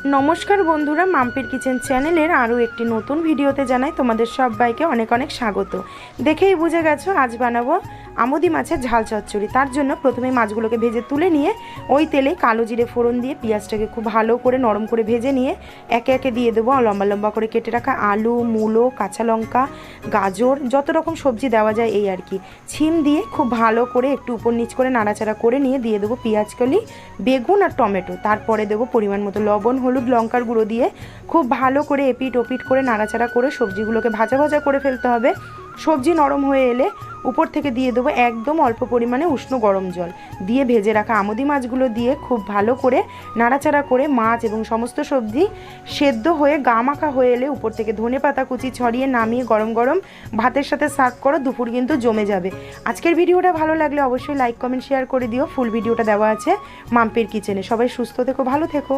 নমস্কার বন্ধুরা, মাম্পির কিচেন চ্যানেলের আরও একটি নতুন ভিডিওতে জানাই তোমাদের সবাইকে অনেক অনেক স্বাগত। দেখেই বুঝে গেছো আজ বানাবো আমুদি মাছের ঝাল চচ্চড়ি। তার জন্য প্রথমে মাছগুলোকে ভেজে তুলে নিয়ে ওই তেলে কালো জিরে ফোড়ন দিয়ে পেঁয়াজটাকে খুব ভালো করে নরম করে ভেজে নিয়ে একে একে দিয়ে দেবো লম্বা লম্বা করে কেটে রাখা আলু, মূলো, কাঁচা লঙ্কা, গাজর, যত রকম সবজি দেওয়া যায় এই আর কি, ছিম দিয়ে খুব ভালো করে একটু উপর নিচ করে নাড়াচাড়া করে নিয়ে দিয়ে দেবো পেঁয়াজ কলি, বেগুন আর টমেটো। তারপরে দেবো পরিমাণ মতো লবণ, হলুদ, লঙ্কার গুঁড়ো দিয়ে খুব ভালো করে এপিট ওপিট করে নাড়াচাড়া করে সবজিগুলোকে ভাজা ভাজা করে ফেলতে হবে। সবজি নরম হয়ে এলে উপর থেকে দিয়ে দেবো একদম অল্প পরিমাণে উষ্ণ গরম জল দিয়ে ভেজে রাখা আমুদি মাছগুলো দিয়ে খুব ভালো করে নাড়াচাড়া করে মাছ এবং সমস্ত সবজি সেদ্ধ হয়ে গা মাখা হয়ে এলে উপর থেকে ধনেপাতা কুচি ছড়িয়ে নামিয়ে গরম গরম ভাতের সাথে সার্ভ করো। দুপুর কিন্তু জমে যাবে। আজকের ভিডিওটা ভালো লাগলে অবশ্যই লাইক কমেন্ট শেয়ার করে দিও। ফুল ভিডিওটা দেওয়া আছে মাম্পির কিচেনে। সবাই সুস্থ থেকো, ভালো থেকো।